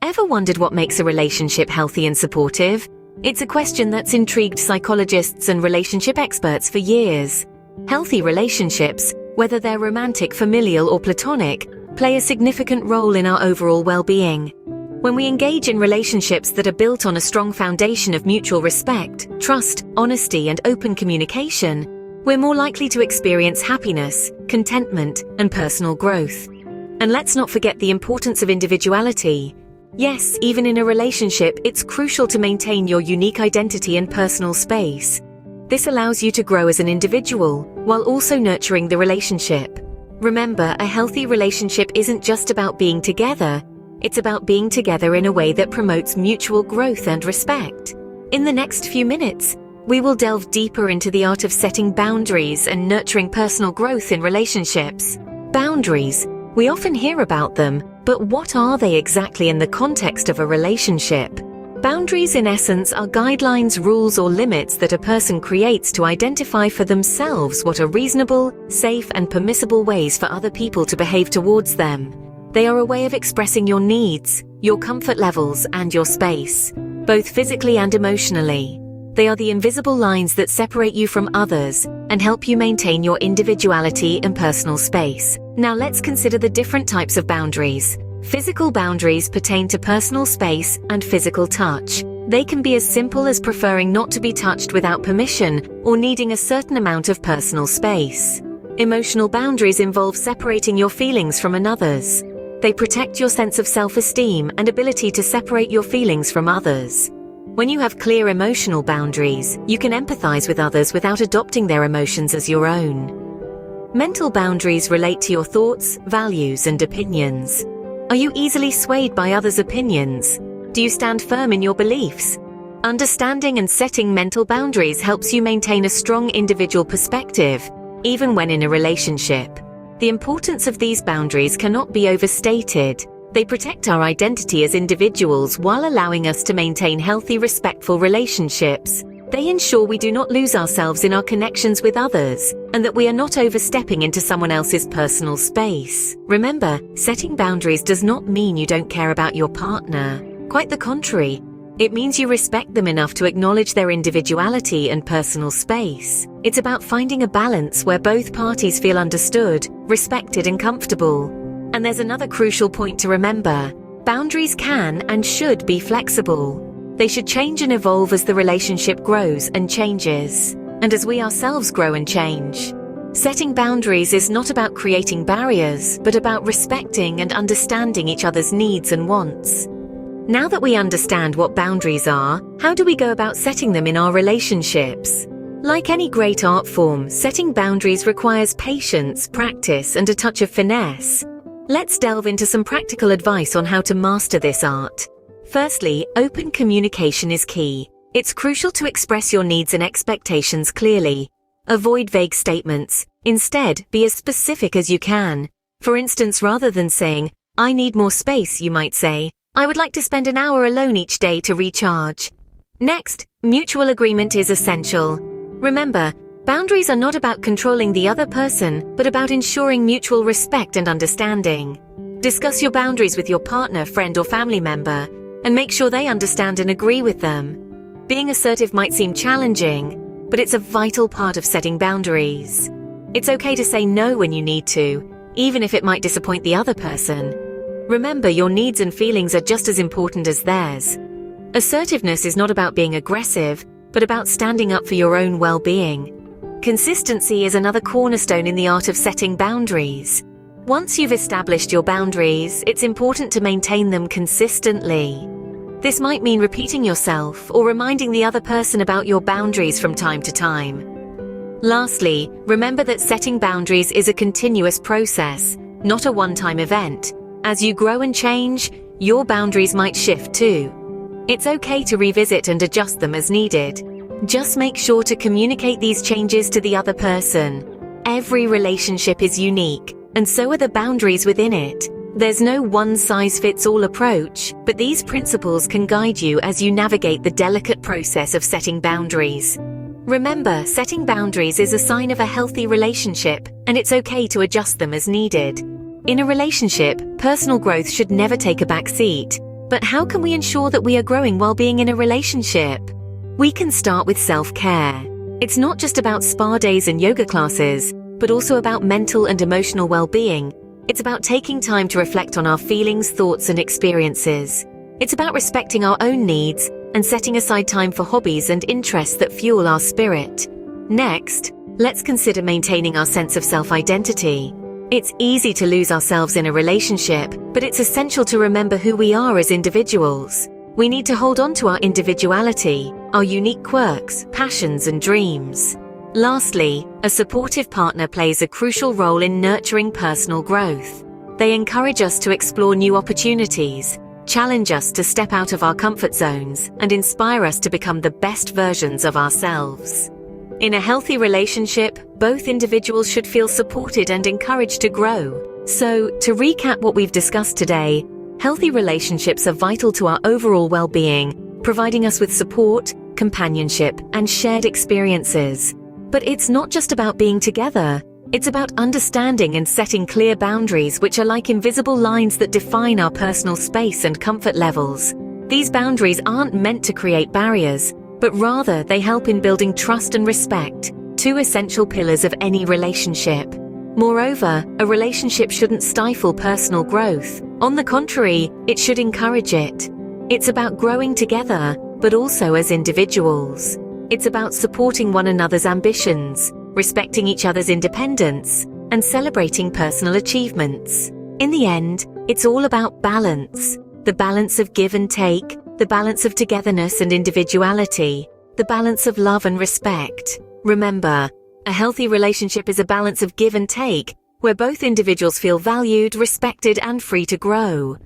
Ever wondered what makes a relationship healthy and supportive? It's a question that's intrigued psychologists and relationship experts for years. Healthy relationships, whether they're romantic, familial, or platonic, play a significant role in our overall well-being. When we engage in relationships that are built on a strong foundation of mutual respect, trust, honesty, and open communication, we're more likely to experience happiness, contentment, and personal growth. And let's not forget the importance of individuality. Yes, even in a relationship, it's crucial to maintain your unique identity and personal space. This allows you to grow as an individual, while also nurturing the relationship. Remember, a healthy relationship isn't just about being together, it's about being together in a way that promotes mutual growth and respect. In the next few minutes, we will delve deeper into the art of setting boundaries and nurturing personal growth in relationships. Boundaries. We often hear about them, but what are they exactly in the context of a relationship? Boundaries, in essence, are guidelines, rules, or limits that a person creates to identify for themselves what are reasonable, safe, and permissible ways for other people to behave towards them. They are a way of expressing your needs, your comfort levels, and your space, both physically and emotionally. They are the invisible lines that separate you from others and help you maintain your individuality and personal space. Now let's consider the different types of boundaries. Physical boundaries pertain to personal space and physical touch. They can be as simple as preferring not to be touched without permission or needing a certain amount of personal space. Emotional boundaries involve separating your feelings from another's. They protect your sense of self-esteem and ability to separate your feelings from others. When you have clear emotional boundaries, you can empathize with others without adopting their emotions as your own. Mental boundaries relate to your thoughts, values, and opinions. Are you easily swayed by others' opinions? Do you stand firm in your beliefs? Understanding and setting mental boundaries helps you maintain a strong individual perspective, even when in a relationship. The importance of these boundaries cannot be overstated. They protect our identity as individuals while allowing us to maintain healthy, respectful relationships. They ensure we do not lose ourselves in our connections with others, and that we are not overstepping into someone else's personal space. Remember, setting boundaries does not mean you don't care about your partner. Quite the contrary. It means you respect them enough to acknowledge their individuality and personal space. It's about finding a balance where both parties feel understood, respected, and comfortable. And there's another crucial point to remember. Boundaries can and should be flexible. They should change and evolve as the relationship grows and changes, and as we ourselves grow and change. Setting boundaries is not about creating barriers, but about respecting and understanding each other's needs and wants. Now that we understand what boundaries are, how do we go about setting them in our relationships? Like any great art form, setting boundaries requires patience, practice, and a touch of finesse. Let's delve into some practical advice on how to master this art. Firstly, open communication is key. It's crucial to express your needs and expectations clearly. Avoid vague statements. Instead, be as specific as you can. For instance, rather than saying, "I need more space," you might say, "I would like to spend an hour alone each day to recharge." Next, mutual agreement is essential. Remember, boundaries are not about controlling the other person, but about ensuring mutual respect and understanding. Discuss your boundaries with your partner, friend, or family member, and make sure they understand and agree with them. Being assertive might seem challenging, but it's a vital part of setting boundaries. It's okay to say no when you need to, even if it might disappoint the other person. Remember, your needs and feelings are just as important as theirs. Assertiveness is not about being aggressive, but about standing up for your own well-being. Consistency is another cornerstone in the art of setting boundaries. Once you've established your boundaries, it's important to maintain them consistently. This might mean repeating yourself or reminding the other person about your boundaries from time to time. Lastly, remember that setting boundaries is a continuous process, not a one-time event. As you grow and change, your boundaries might shift too. It's okay to revisit and adjust them as needed. Just make sure to communicate these changes to the other person. Every relationship is unique, and so are the boundaries within it. There's no one-size-fits-all approach, but these principles can guide you as you navigate the delicate process of setting boundaries. Remember, setting boundaries is a sign of a healthy relationship, and it's okay to adjust them as needed. In a relationship, personal growth should never take a back seat. But how can we ensure that we are growing while being in a relationship? We can start with self-care. It's not just about spa days and yoga classes, but also about mental and emotional well-being. It's about taking time to reflect on our feelings, thoughts, and experiences. It's about respecting our own needs and setting aside time for hobbies and interests that fuel our spirit. Next, let's consider maintaining our sense of self-identity. It's easy to lose ourselves in a relationship, but it's essential to remember who we are as individuals. We need to hold on to our individuality, our unique quirks, passions, and dreams. Lastly, a supportive partner plays a crucial role in nurturing personal growth. They encourage us to explore new opportunities, challenge us to step out of our comfort zones, and inspire us to become the best versions of ourselves. In a healthy relationship, both individuals should feel supported and encouraged to grow. So, to recap what we've discussed today, healthy relationships are vital to our overall well-being, providing us with support, companionship, and shared experiences. But it's not just about being together. It's about understanding and setting clear boundaries, which are like invisible lines that define our personal space and comfort levels. These boundaries aren't meant to create barriers, but rather they help in building trust and respect, two essential pillars of any relationship. Moreover, a relationship shouldn't stifle personal growth. On the contrary, it should encourage it. It's about growing together, but also as individuals. It's about supporting one another's ambitions, respecting each other's independence, and celebrating personal achievements. In the end, it's all about balance. The balance of give and take, the balance of togetherness and individuality, the balance of love and respect. Remember, a healthy relationship is a balance of give and take, where both individuals feel valued, respected, and free to grow.